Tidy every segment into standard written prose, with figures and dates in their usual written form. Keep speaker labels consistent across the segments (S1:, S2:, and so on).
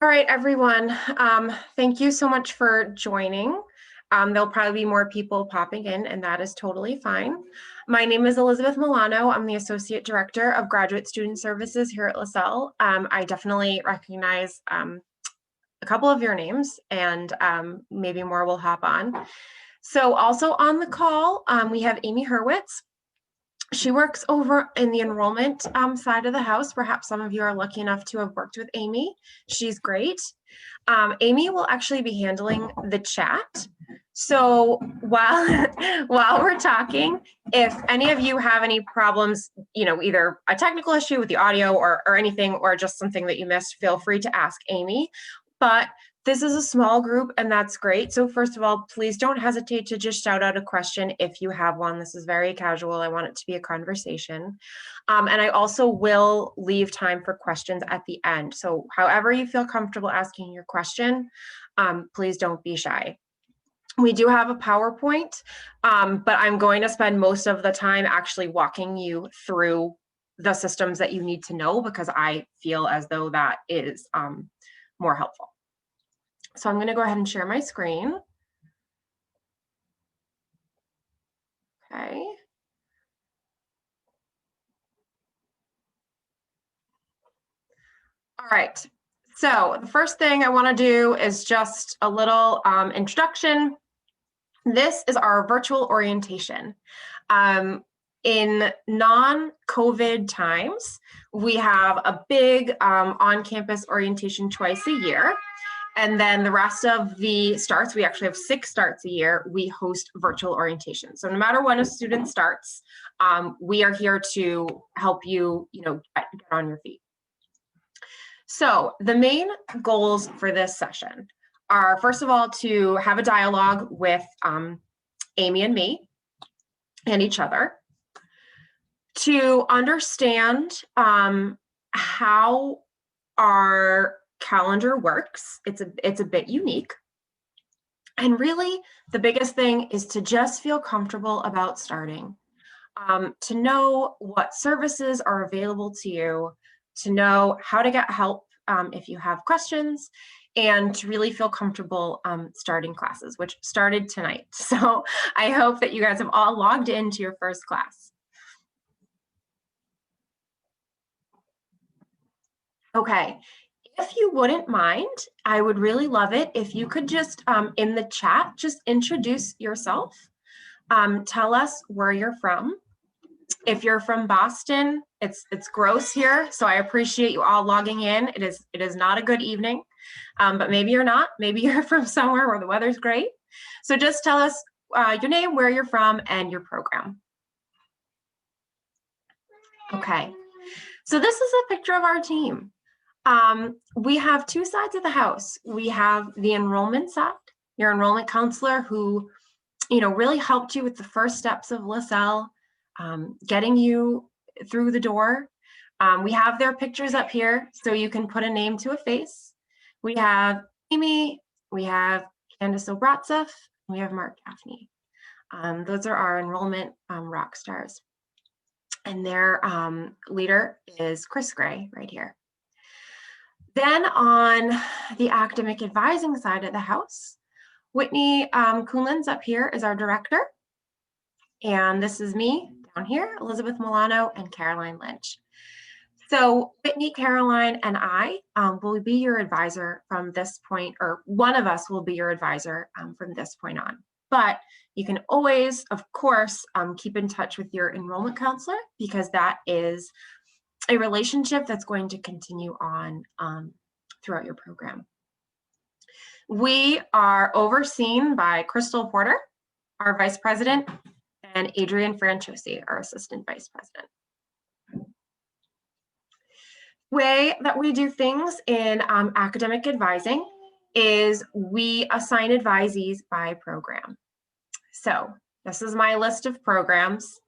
S1: All right, everyone. Thank you so much for joining. There'll probably be more people popping in, and that is totally fine. My name is Elizabeth Milano. I'm the Associate Director of Graduate Student Services here at LaSalle. I definitely recognize a couple of your names, and maybe more will hop on. So also on the call, we have Amy Hurwitz. She works over in the enrollment side of the house. Perhaps some of you are lucky enough to have worked with Amy. She's great. Amy will actually be handling the chat. So while we're talking, if any of you have any problems, either a technical issue with the audio or anything, or just something that you missed, feel free to ask Amy. But this is a small group, and that's great. So first of all, please don't hesitate to just shout out a question if you have one. This is very casual. I want it to be a conversation. And I also will leave time for questions at the end. So however you feel comfortable asking your question, please don't be shy. We do have a PowerPoint, but I'm going to spend most of the time actually walking you through the systems that you need to know, because I feel as though that is more helpful. So I'm going to go ahead and share my screen. Okay. All right. So the first thing I want to do is just a little introduction. This is our virtual orientation. In non-COVID times, we have a big on-campus orientation twice a year. And then the rest of the starts, we actually have 6 starts a year, we host virtual orientation. So no matter when a student starts, we are here to help you, get on your feet. So the main goals for this session are, first of all, to have a dialogue with Amy and me and each other, to understand how our calendar works. It's a bit unique. And really, the biggest thing is to just feel comfortable about starting, to know what services are available to you, to know how to get help if you have questions, and to really feel comfortable starting classes, which started tonight. So I hope that you guys have all logged into your first class. Okay. If you wouldn't mind, I would really love it if you could just, in the chat, just introduce yourself. Tell us where you're from. If you're from Boston, it's gross here, so I appreciate you all logging in. It is not a good evening, but maybe you're not. Maybe you're from somewhere where the weather's great. So just tell us your name, where you're from, and your program. Okay. So this is a picture of our team. We have 2 sides of the house. We have the enrollment side, your enrollment counselor who, really helped you with the first steps of LaSalle, getting you through the door. We have their pictures up here so you can put a name to a face. We have Amy, we have Candace Obratsov, we have Mark Gaffney. Those are our enrollment rock stars. And their leader is Chris Gray right here. Then on the academic advising side of the house, Whitney Kuhnlin's up here is our director. And this is me down here, Elizabeth Milano and Caroline Lynch. So Whitney, Caroline, and I will be your advisor from this point, or one of us will be your advisor from this point on. But you can always, of course, keep in touch with your enrollment counselor, because that is a relationship that's going to continue on throughout your program. We are overseen by Crystal Porter, our vice president, and Adrian Franchosi, our assistant vice president. Way that we do things in academic advising is we assign advisees by program. So this is my list of programs.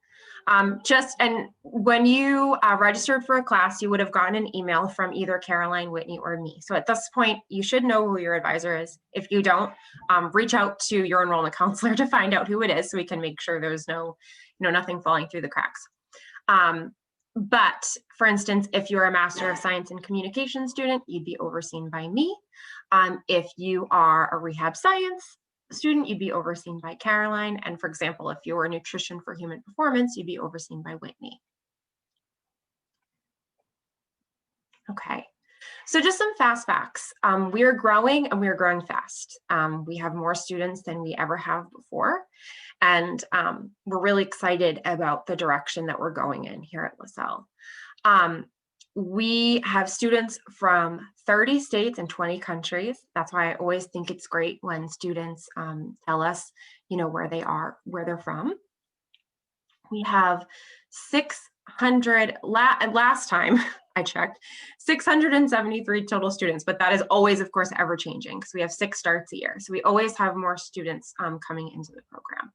S1: And when you registered for a class, you would have gotten an email from either Caroline, Whitney, or me. So at this point, you should know who your advisor is. If you don't, reach out to your enrollment counselor to find out who it is, so we can make sure there's nothing falling through the cracks. But for instance, if you're a Master of Science in Communication student, you'd be overseen by me. If you are a Rehab Science student, you'd be overseen by Caroline. And for example, if you're a Nutrition for Human Performance, you'd be overseen by Whitney. Okay, so just some fast facts. We are growing and we are growing fast. We have more students than we ever have before. And we're really excited about the direction that we're going in here at LaSalle. We have students from 30 states and 20 countries. That's why I always think it's great when students tell us, where they are, where they're from. We have 600, last time I checked, 673 total students, but that is always, of course, ever changing because we have 6 starts a year. So we always have more students coming into the program.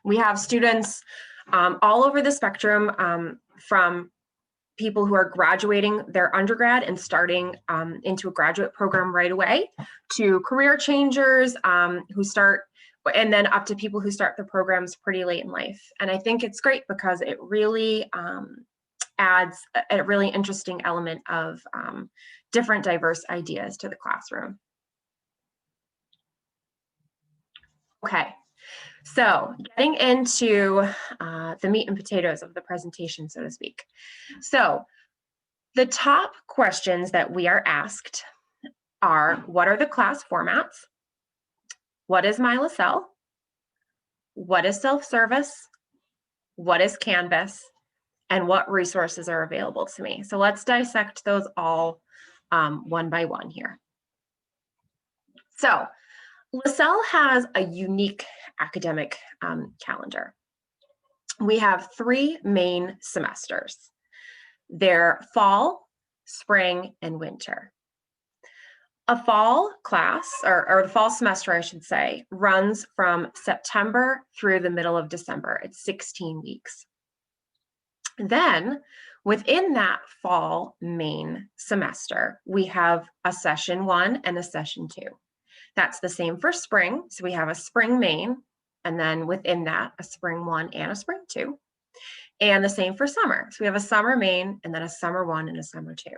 S1: We have students all over the spectrum, from people who are graduating their undergrad and starting into a graduate program right away, to career changers who start, and then up to people who start the programs pretty late in life. And I think it's great because it really adds a really interesting element of different diverse ideas to the classroom. Okay. So getting into the meat and potatoes of the presentation, so to speak. So the top questions that we are asked are, what are the class formats? What is my LaSalle? What is self-service? What is Canvas? And what resources are available to me? So let's dissect those all one by one here. So LaSalle has a unique academic calendar. We have 3 main semesters. They're fall, spring, and winter. A fall class, or the fall semester, I should say, runs from September through the middle of December. It's 16 weeks. Then within that fall main semester, we have a session 1 and a session 2. That's the same for spring. So we have a spring main, and then within that, a spring 1 and a spring 2. And the same for summer. So we have a summer main, and then a summer 1 and a summer 2.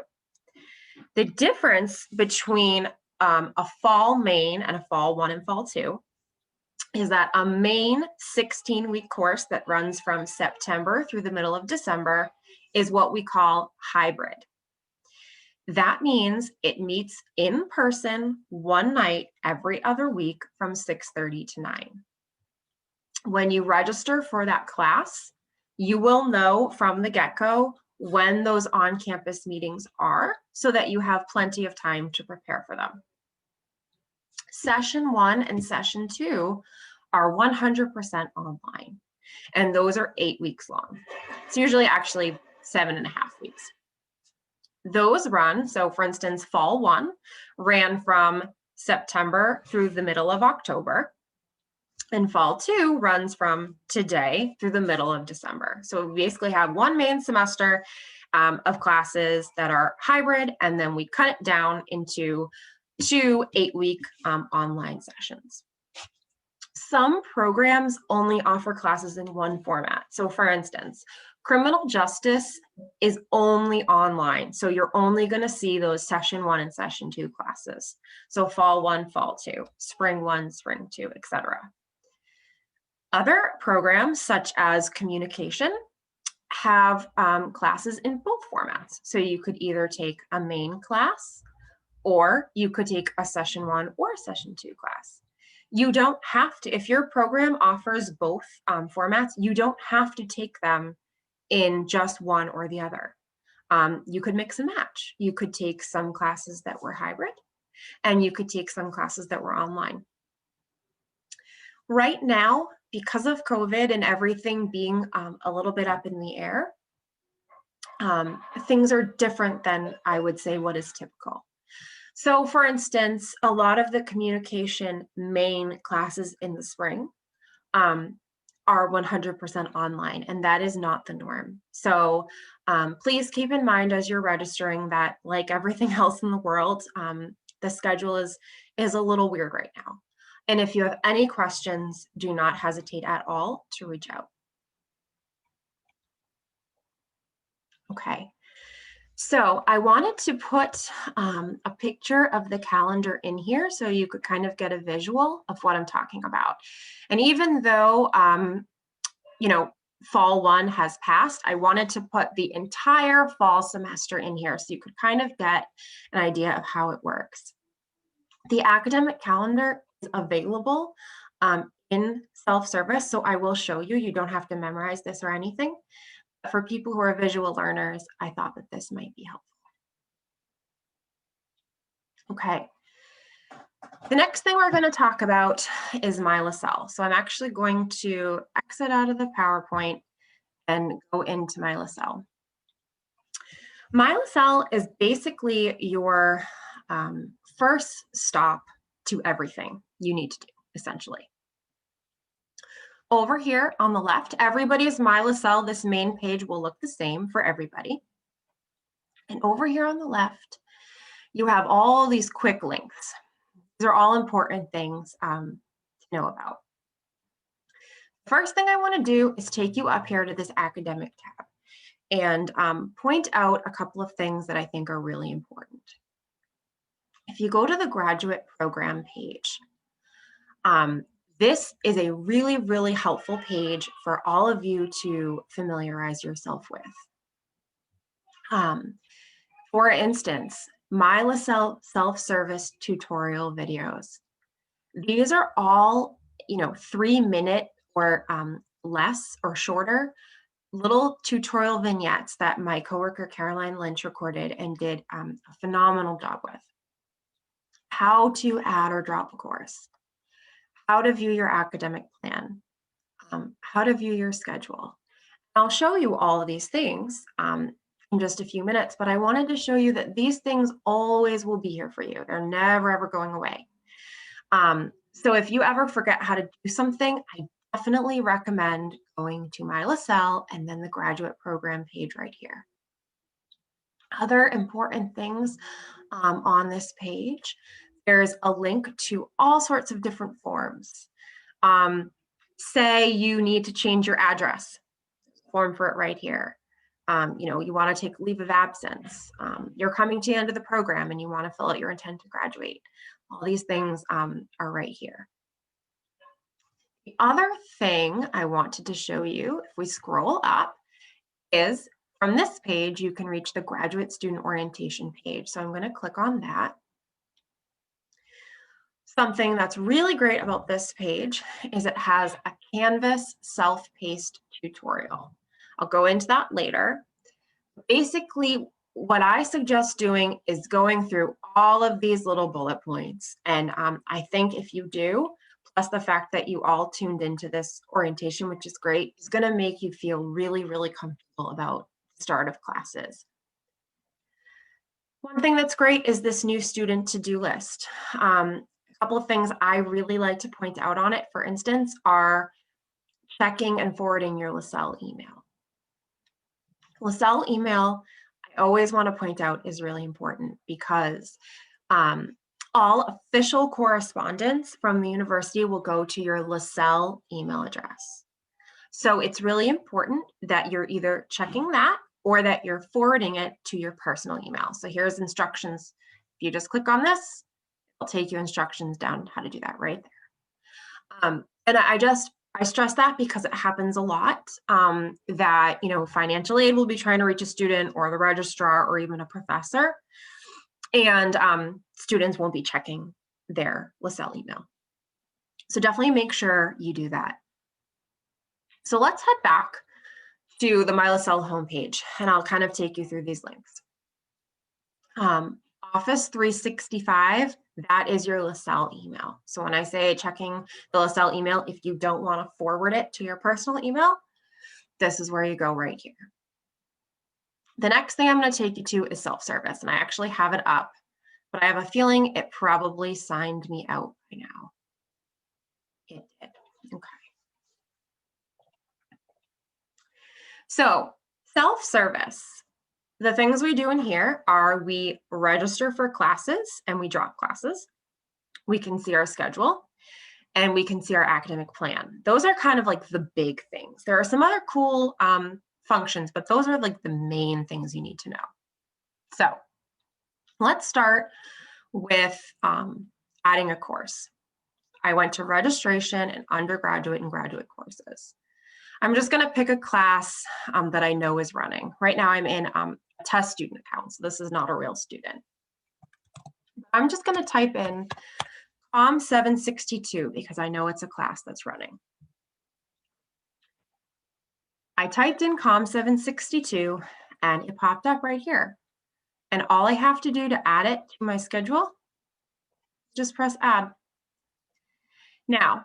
S1: The difference between a fall main and a fall 1 and fall 2 is that a main 16-week course that runs from September through the middle of December is what we call hybrid. That means it meets in person one night every other week from 6:30 to 9. When you register for that class, you will know from the get-go when those on-campus meetings are so that you have plenty of time to prepare for them. Session 1 and session 2 are 100% online, and those are 8 weeks long. It's usually actually 7.5 weeks. Those run, so for instance, fall 1 ran from September through the middle of October, and fall 2 runs from today through the middle of December. So we basically have one main semester of classes that are hybrid, and then we cut it down into 2 8-week online sessions. Some programs only offer classes in one format. So for instance, criminal justice is only online. So you're only going to see those session 1 and session 2 classes. So fall 1, fall 2, spring 1, spring 2, etc. Other programs, such as communication, have classes in both formats. So you could either take a main class, or you could take a session 1 or a session 2 class. You don't have to, if your program offers both formats, you don't have to take them in just one or the other. You could mix and match. You could take some classes that were hybrid, and you could take some classes that were online. Right now, because of COVID and everything being a little bit up in the air, things are different than, I would say, what is typical. So for instance, a lot of the communication main classes in the spring are 100% online, and that is not the norm. So please keep in mind as you're registering that, like everything else in the world, the schedule is a little weird right now. And if you have any questions, do not hesitate at all to reach out. Okay, so I wanted to put a picture of the calendar in here so you could kind of get a visual of what I'm talking about. And even though, you know, fall 1 has passed, I wanted to put the entire fall semester in here so you could kind of get an idea of how it works. The academic calendar is available in self-service, so I will show you. You don't have to memorize this or anything. For people who are visual learners, I thought that this might be helpful. Okay. The next thing we're going to talk about is MyLaSalle. So I'm actually going to exit out of the PowerPoint and go into MyLaSalle. MyLaSalle is basically your first stop to everything you need to do, essentially. Over here on the left, everybody's MyLaSalle, this main page will look the same for everybody. And over here on the left, you have all these quick links. These are all important things to know about. First thing I want to do is take you up here to this academic tab and point out a couple of things that I think are really important. If you go to the graduate program page, this is a really, really helpful page for all of you to familiarize yourself with. For instance, MyLaSalle self-service tutorial videos. These are all, 3-minute or less or shorter little tutorial vignettes that my coworker Caroline Lynch recorded and did a phenomenal job with. How to add or drop a course, how to view your academic plan, how to view your schedule. I'll show you all of these things in just a few minutes, but I wanted to show you that these things always will be here for you. They're never, ever going away. So if you ever forget how to do something, I definitely recommend going to MyLaSalle and then the graduate program page right here. Other important things on this page, there's a link to all sorts of different forms. Say you need to change your address, form for it right here. You want to take leave of absence. You're coming to the end of the program and you want to fill out your intent to graduate. All these things are right here. The other thing I wanted to show you, if we scroll up, is from this page, you can reach the graduate student orientation page. So I'm going to click on that. Something that's really great about this page is it has a Canvas self-paced tutorial. I'll go into that later. Basically, what I suggest doing is going through all of these little bullet points. And I think if you do, plus the fact that you all tuned into this orientation, which is great, is going to make you feel really, really comfortable about the start of classes. One thing that's great is this new student to-do list. A couple of things I really like to point out on it, for instance, are checking and forwarding your LaSalle email. LaSalle email, I always want to point out, is really important because all official correspondence from the university will go to your LaSalle email address. So it's really important that you're either checking that or that you're forwarding it to your personal email. So here's instructions. If you just click on this, it'll take you instructions down how to do that right there. And I stress that because it happens a lot that, financial aid will be trying to reach a student or the registrar or even a professor, and students won't be checking their LaSalle email. So definitely make sure you do that. So let's head back to the MyLaSalle homepage, and I'll kind of take you through these links. Office 365, that is your LaSalle email. So when I say checking the LaSalle email, if you don't want to forward it to your personal email, this is where you go right here. The next thing I'm going to take you to is self-service, and I actually have it up, but I have a feeling it probably signed me out by now. It did. Okay. So self-service, the things we do in here are we register for classes and we drop classes. We can see our schedule and we can see our academic plan. Those are kind of like the big things. There are some other cool functions, but those are like the main things you need to know. So let's start with adding a course. I went to registration and undergraduate and graduate courses. I'm just going to pick a class that I know is running. Right now I'm in a test student account, so this is not a real student. I'm just going to type in COM 762 because I know it's a class that's running. I typed in COM 762 and it popped up right here. And all I have to do to add it to my schedule, just press add. Now,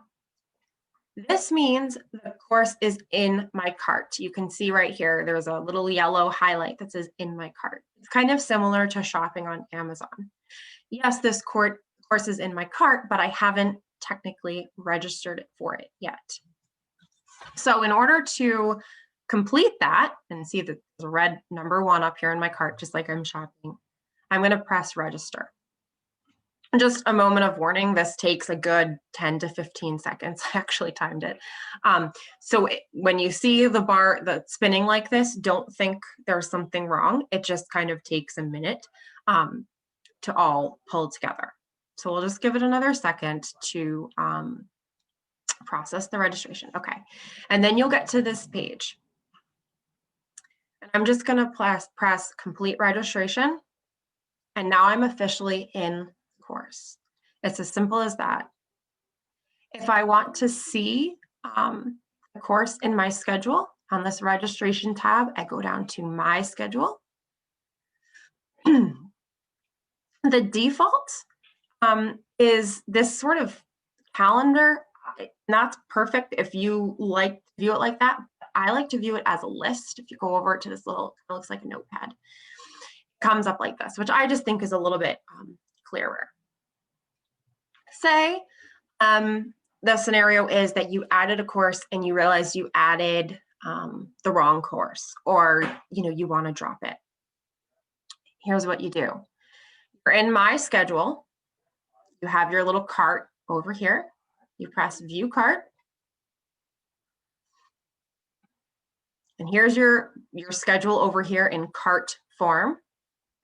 S1: this means the course is in my cart. You can see right here, there's a little yellow highlight that says in my cart. It's kind of similar to shopping on Amazon. Yes, this course is in my cart, but I haven't technically registered for it yet. So in order to complete that and see the red number 1 up here in my cart, just like I'm shopping, I'm going to press register. Just a moment of warning, this takes a good 10 to 15 seconds. I actually timed it. When you see the bar that's spinning like this, don't think there's something wrong. It just kind of takes a minute to all pull together. So we'll just give it another second to process the registration. Okay, and then you'll get to this page. And I'm just going to press complete registration. And now I'm officially in course. It's as simple as that. If I want to see the course in my schedule on this registration tab, I go down to my schedule. The default is this sort of calendar. Not perfect if you like to view it like that. I like to view it as a list. If you go over to this little, it looks like a notepad, it comes up like this, which I just think is a little bit clearer. Say the scenario is that you added a course and you realize you added the wrong course, or you want to drop it. Here's what you do. You're in my schedule. You have your little cart over here. You press view cart. And here's your schedule over here in cart form.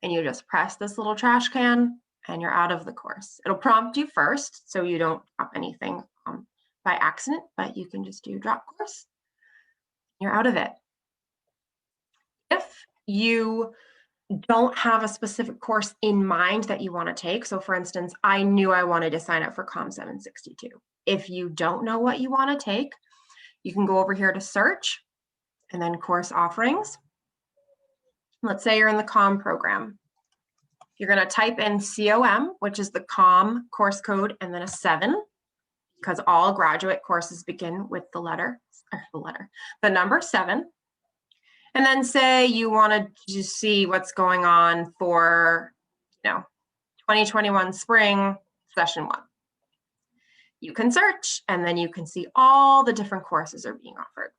S1: And you just press this little trash can and you're out of the course. It'll prompt you first so you don't drop anything by accident, but you can just do drop course. You're out of it. If you don't have a specific course in mind that you want to take, so for instance, I knew I wanted to sign up for COM 762. If you don't know what you want to take, you can go over here to search and then course offerings. Let's say you're in the COM program. You're going to type in COM, which is the COM course code, and then a 7, because all graduate courses begin with the number 7. And then say you wanted to see what's going on for, 2021 spring session 1. You can search, and then you can see all the different courses are being offered.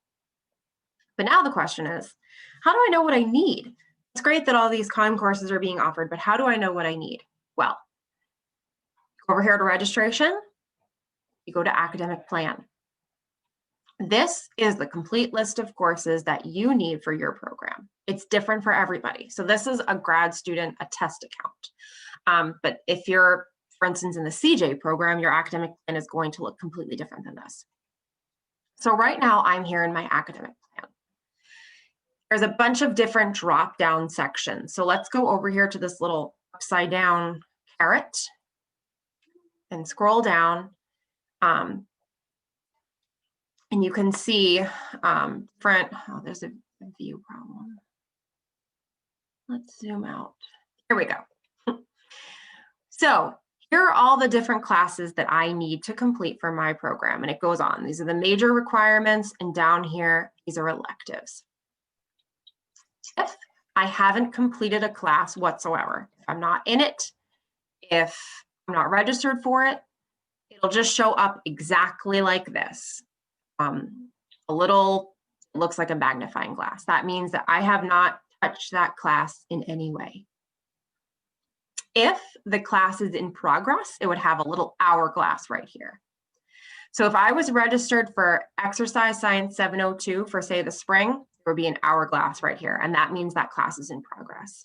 S1: But now the question is, how do I know what I need? It's great that all these COM courses are being offered, but how do I know what I need? Well, over here to registration, you go to academic plan. This is the complete list of courses that you need for your program. It's different for everybody. So this is a grad student, a test account. But if you're, for instance, in the CJ program, your academic plan is going to look completely different than this. So right now I'm here in my academic plan. There's a bunch of different drop-down sections. So let's go over here to this little upside down caret and scroll down. And you can see there's a view problem. Let's zoom out. Here we go. So here are all the different classes that I need to complete for my program, and it goes on. These are the major requirements, and down here, these are electives. If I haven't completed a class whatsoever, if I'm not in it, if I'm not registered for it, it'll just show up exactly like this. Looks like a magnifying glass. That means that I have not touched that class in any way. If the class is in progress, it would have a little hourglass right here. So if I was registered for Exercise Science 702 for, say, the spring, there would be an hourglass right here, and that means that class is in progress.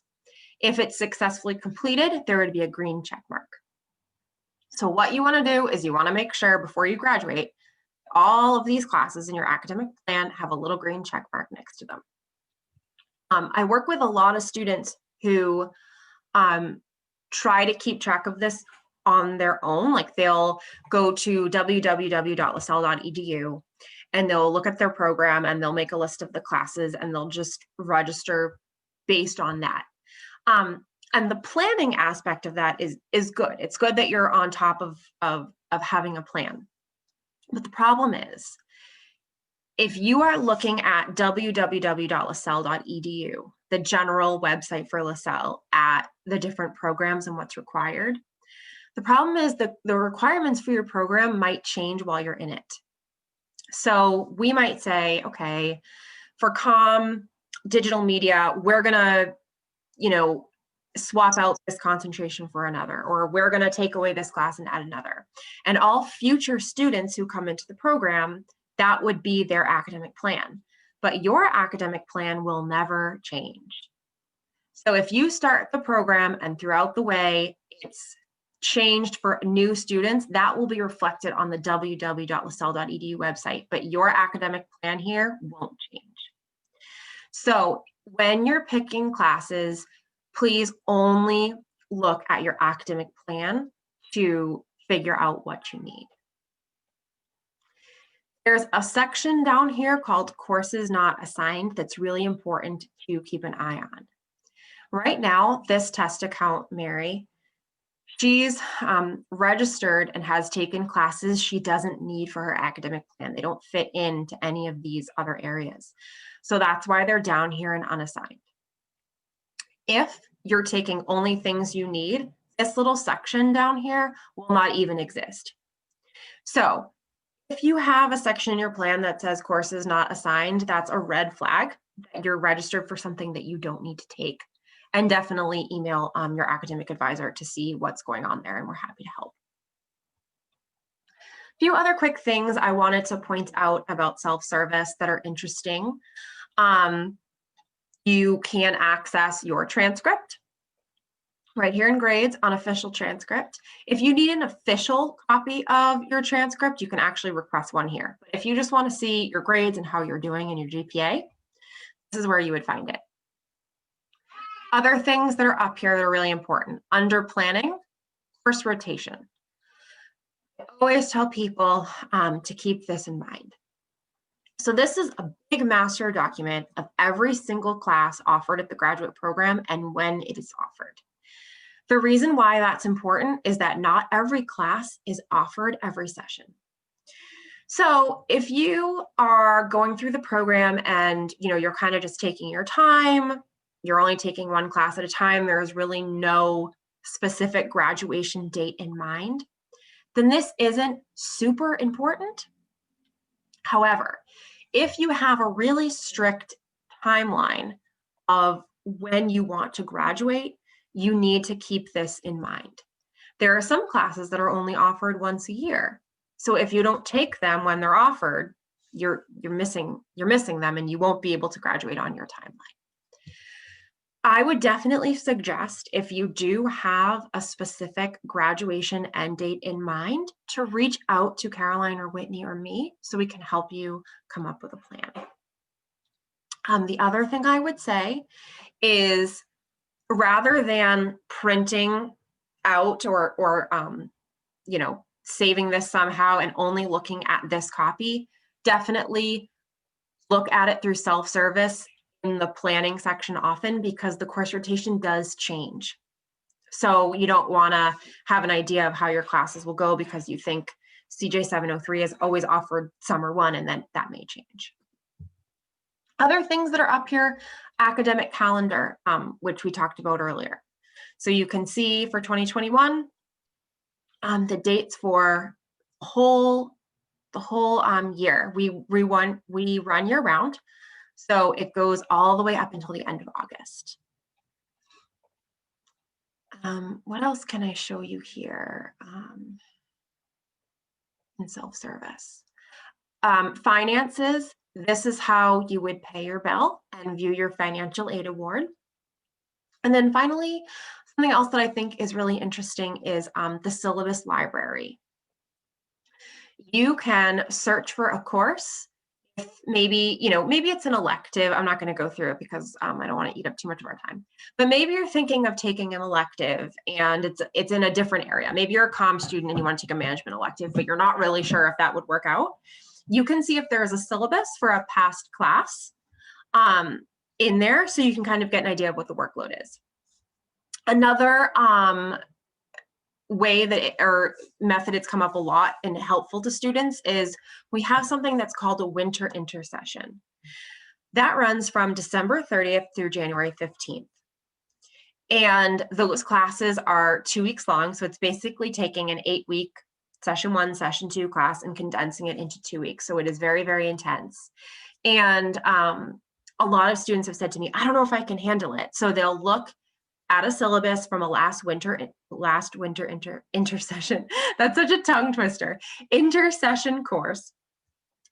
S1: If it's successfully completed, there would be a green check mark. So what you want to do is you want to make sure before you graduate, all of these classes in your academic plan have a little green check mark next to them. I work with a lot of students who try to keep track of this on their own. Like they'll go to www.lasalle.edu and they'll look at their program and they'll make a list of the classes and they'll just register based on that. And the planning aspect of that is good. It's good that you're on top of having a plan. But the problem is, if you are looking at www.lasalle.edu, the general website for LaSalle, at the different programs and what's required, the problem is that the requirements for your program might change while you're in it. So we might say, okay, for digital media, we're gonna, swap out this concentration for another, or we're gonna take away this class and add another. And all future students who come into the program, that would be their academic plan. But your academic plan will never change. So if you start the program and throughout the way it's changed for new students, that will be reflected on the www.lasalle.edu website, but your academic plan here won't change. So when you're picking classes, please only look at your academic plan to figure out what you need. There's a section down here called Courses Not Assigned that's really important to keep an eye on. Right now, this test account, Mary, she's registered and has taken classes she doesn't need for her academic plan. They don't fit into any of these other areas. So that's why they're down here and unassigned. If you're taking only things you need, this little section down here will not even exist. So if you have a section in your plan that says courses not assigned, that's a red flag that you're registered for something that you don't need to take. And definitely email your academic advisor to see what's going on there, and we're happy to help. A few other quick things I wanted to point out about self-service that are interesting. You can access your transcript right here in grades on official transcript. If you need an official copy of your transcript, you can actually request one here. But if you just want to see your grades and how you're doing in your GPA, this is where you would find it. Other things that are up here that are really important. Under planning, course rotation. I always tell people to keep this in mind. So this is a big master document of every single class offered at the graduate program and when it is offered. The reason why that's important is that not every class is offered every session. So if you are going through the program and you're kind of just taking your time, you're only taking one class at a time, there's really no specific graduation date in mind, then this isn't super important. However, if you have a really strict timeline of when you want to graduate, you need to keep this in mind. There are some classes that are only offered once a year. So if you don't take them when they're offered, you're missing them and you won't be able to graduate on your timeline. I would definitely suggest, if you do have a specific graduation end date in mind, to reach out to Caroline or Whitney or me so we can help you come up with a plan. The other thing I would say is, rather than printing out or saving this somehow and only looking at this copy, definitely look at it through self-service in the planning section often, because the course rotation does change. So you don't want to have an idea of how your classes will go because you think CJ 703 is always offered summer one, and then that may change. Other things that are up here, academic calendar, which we talked about earlier. So you can see for 2021, the dates for the whole year. We run year round. So it goes all the way up until the end of August. What else can I show you here in self-service? Finances. This is how you would pay your bill and view your financial aid award. And then finally, something else that I think is really interesting is the Syllabus Library. You can search for a course. If maybe, maybe it's an elective. I'm not going to go through it because I don't want to eat up too much of our time. But maybe you're thinking of taking an elective and it's in a different area. Maybe you're a comm student and you want to take a management elective, but you're not really sure if that would work out. You can see if there's a syllabus for a past class in there, so you can kind of get an idea of what the workload is. Another way that or method it's come up a lot and helpful to students is we have something that's called a winter intersession. That runs from December 30th through January 15th. And those classes are 2 weeks long. So it's basically taking an 8-week session 1, session 2 class and condensing it into 2 weeks. So it is very, very intense. And a lot of students have said to me, I don't know if I can handle it. So they'll look at a syllabus from a last winter intersession. That's such a tongue twister. Intersession course,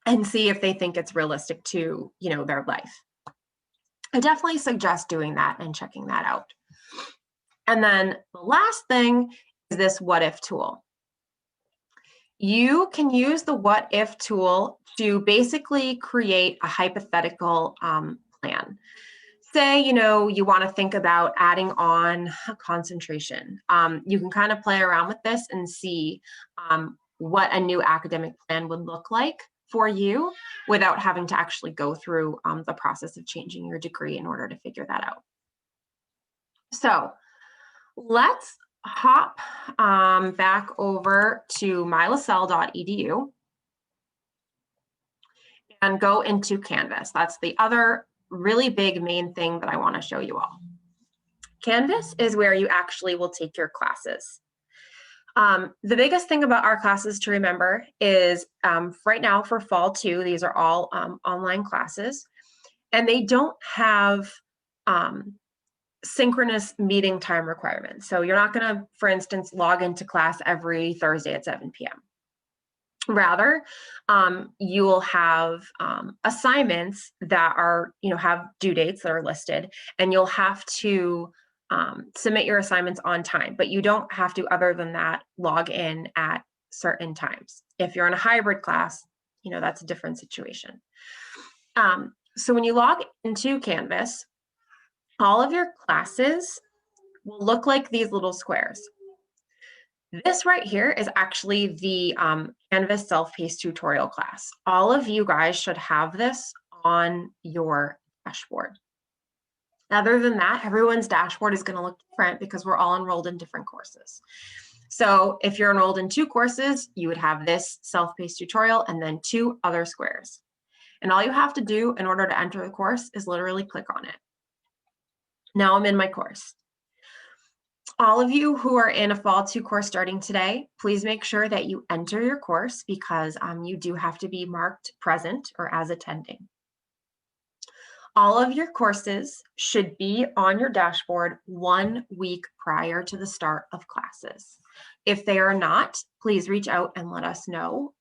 S1: and see if they think it's realistic to, their life. I definitely suggest doing that and checking that out. And then the last thing is this what if tool. You can use the what if tool to basically create a hypothetical plan. Say, you want to think about adding on a concentration. You can kind of play around with this and see what a new academic plan would look like for you without having to actually go through the process of changing your degree in order to figure that out. So let's hop back over to mylasell.edu and go into Canvas. That's the other really big main thing that I want to show you all. Canvas is where you actually will take your classes. The biggest thing about our classes to remember is right now for fall 2, these are all online classes, and they don't have synchronous meeting time requirements. So you're not going to, for instance, log into class every Thursday at 7 p.m. Rather, you will have assignments that are, have due dates that are listed, and you'll have to submit your assignments on time, but you don't have to, other than that, log in at certain times. If you're in a hybrid class, that's a different situation. So when you log into Canvas, all of your classes will look like these little squares. This right here is actually the Canvas self-paced tutorial class. All of you guys should have this on your dashboard. Other than that, everyone's dashboard is going to look different because we're all enrolled in different courses. So if you're enrolled in 2 courses, you would have this self-paced tutorial and then 2 other squares. And all you have to do in order to enter the course is literally click on it. Now I'm in my course. All of you who are in a fall 2 course starting today, please make sure that you enter your course because you do have to be marked present or as attending. All of your courses should be on your dashboard 1 week prior to the start of classes. If they are not, please reach out and let us know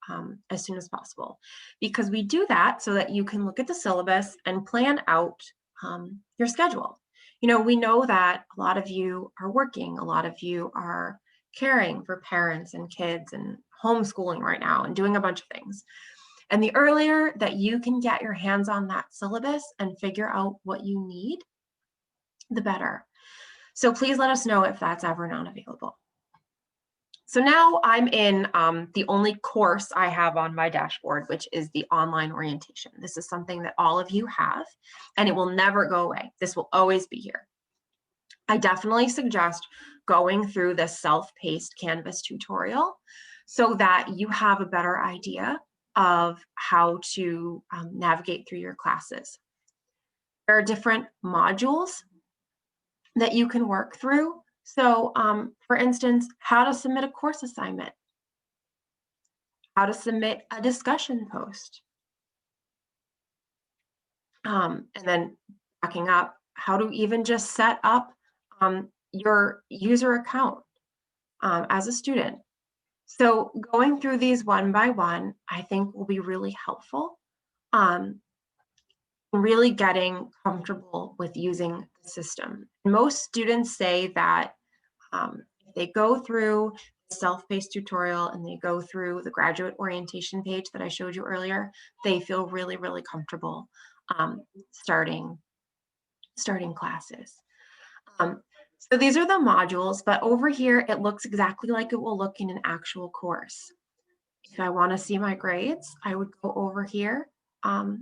S1: as soon as possible, because we do that so that you can look at the syllabus and plan out your schedule. We know that a lot of you are working, a lot of you are caring for parents and kids and homeschooling right now and doing a bunch of things. And the earlier that you can get your hands on that syllabus and figure out what you need, the better. So please let us know if that's ever not available. So now I'm in the only course I have on my dashboard, which is the online orientation. This is something that all of you have, and it will never go away. This will always be here. I definitely suggest going through the self-paced Canvas tutorial so that you have a better idea of how to navigate through your classes. There are different modules that you can work through. So for instance, how to submit a course assignment, how to submit a discussion post, and then backing up, how to even just set up your user account as a student. So going through these one by one, I think will be really helpful. really getting comfortable with using the system. Most students say that if they go through the self-paced tutorial and they go through the graduate orientation page that I showed you earlier, they feel really, really comfortable starting classes. So these are the modules, but over here, it looks exactly like it will look in an actual course. If I want to see my grades, I would go over here to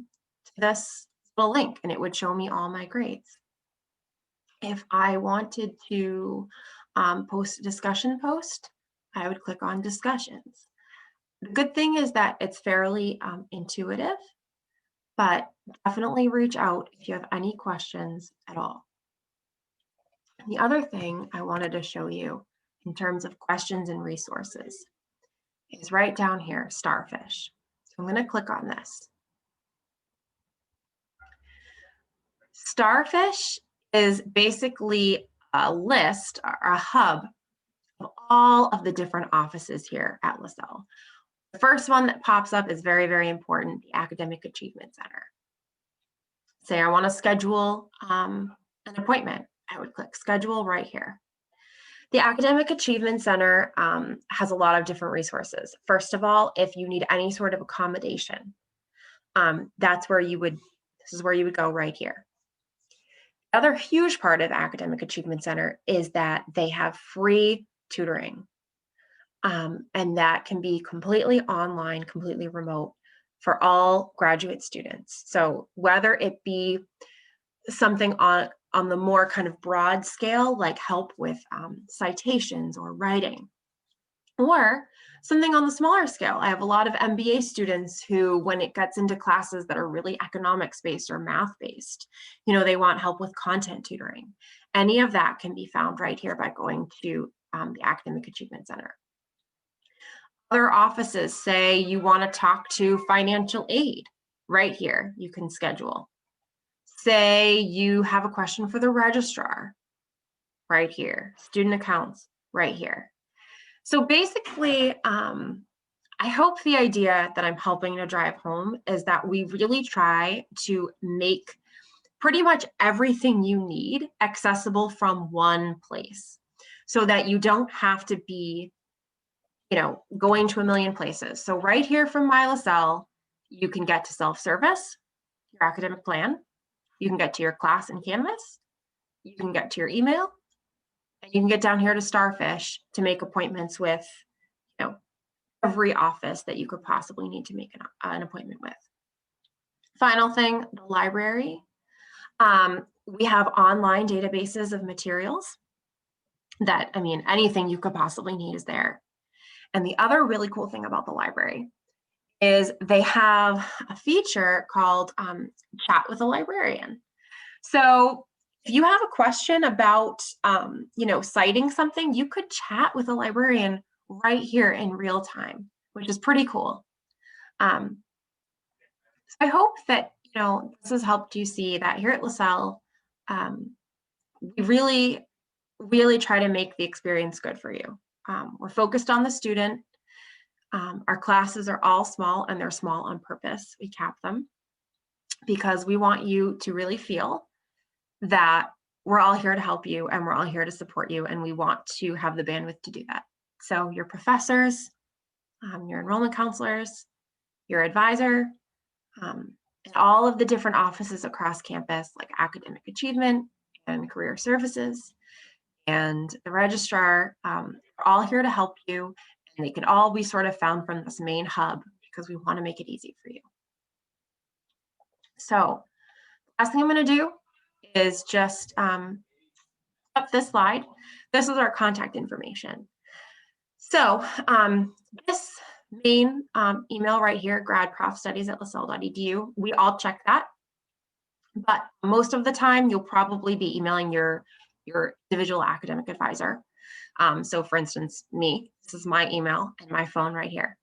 S1: this little link and it would show me all my grades. If I wanted to post a discussion post, I would click on discussions. The good thing is that it's fairly intuitive, but definitely reach out if you have any questions at all. The other thing I wanted to show you in terms of questions and resources is right down here, Starfish. So I'm going to click on this. Starfish is basically a list or a hub of all of the different offices here at LaSalle. The first one that pops up is very, very important, the Academic Achievement Center. Say I want to schedule an appointment. I would click schedule right here. The Academic Achievement Center has a lot of different resources. First of all, if you need any sort of accommodation, this is where you would go right here. The other huge part of Academic Achievement Center is that they have free tutoring. And that can be completely online, completely remote for all graduate students. So whether it be something on the more kind of broad scale, like help with citations or writing, or something on the smaller scale. I have a lot of MBA students who, when it gets into classes that are really economics based or math based, they want help with content tutoring. Any of that can be found right here by going to the Academic Achievement Center. Other offices, say you want to talk to financial aid, right here, you can schedule. Say you have a question for the registrar, right here. Student accounts, right here. So basically, I hope the idea that I'm helping to drive home is that we really try to make pretty much everything you need accessible from one place so that you don't have to be going to a million places. So right here from My LaSalle, you can get to self-service, your academic plan, you can get to your class in Canvas, you can get to your email, and you can get down here to Starfish to make appointments with, every office that you could possibly need to make an appointment with. Final thing, the library. We have online databases of materials that, anything you could possibly need is there. And the other really cool thing about the library is they have a feature called Chat with a Librarian. So if you have a question about, citing something, you could chat with a librarian right here in real time, which is pretty cool. So I hope that, this has helped you see that here at LaSalle, we really, really try to make the experience good for you. We're focused on the student. Our classes are all small, and they're small on purpose. We cap them because we want you to really feel that we're all here to help you and we're all here to support you, and we want to have the bandwidth to do that. So your professors, your enrollment counselors, your advisor, and all of the different offices across campus, like academic achievement and career services and the registrar, are all here to help you, and they can all be sort of found from this main hub because we want to make it easy for you. So last thing I'm going to do is just up this slide. This is our contact information. So this main email right here, gradprofstudies@lasalle.edu, we all check that. But most of the time, you'll probably be emailing your individual academic advisor. So for instance, me, this is my email and my phone right here.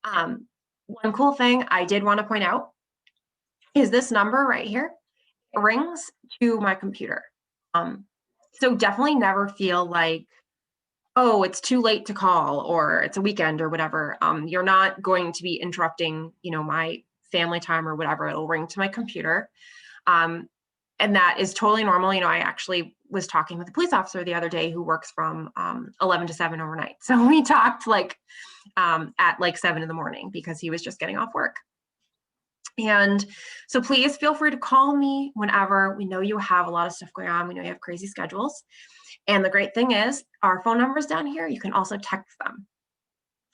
S1: One cool thing I did want to point out is this number right here. It rings to my computer. So definitely never feel like, oh, it's too late to call or it's a weekend or whatever. You're not going to be interrupting, my family time or whatever, it'll ring to my computer. And that is totally normal. You know, I actually was talking with a police officer the other day who works from 11 to 7 overnight. So we talked like at like 7 in the morning because he was just getting off work. And so please feel free to call me whenever. We know you have a lot of stuff going on. We know you have crazy schedules. And the great thing is our phone numbers down here, you can also text them.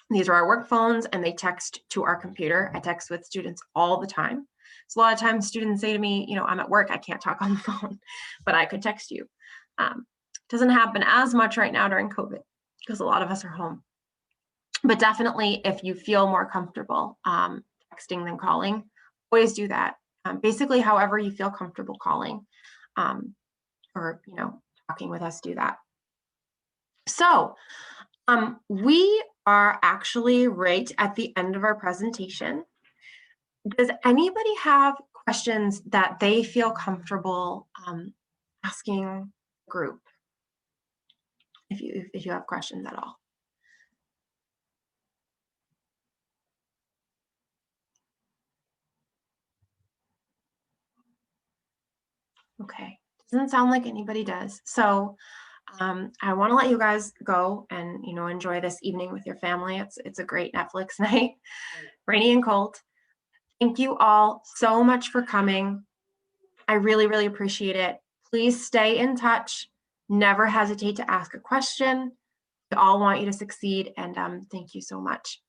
S1: These are our work phones and they text to our computer. I text with students all the time. So a lot of times students say to me, you know, I'm at work, I can't talk on the phone, but I could text you. Doesn't happen as much right now during COVID because a lot of us are home. But definitely if you feel more comfortable texting than calling, always do that. Basically, however you feel comfortable calling or, you know, talking with us, do that. So we are actually right at the end of our presentation. Does anybody have questions that they feel comfortable asking the group? If you have questions at all. Okay, doesn't sound like anybody does. So I want to let you guys go and, you know, enjoy this evening with your family. It's a great Netflix night, rainy and cold. Thank you all so much for coming. I really, really appreciate it. Please stay in touch. Never hesitate to ask a question. We all want you to succeed, and thank you so much.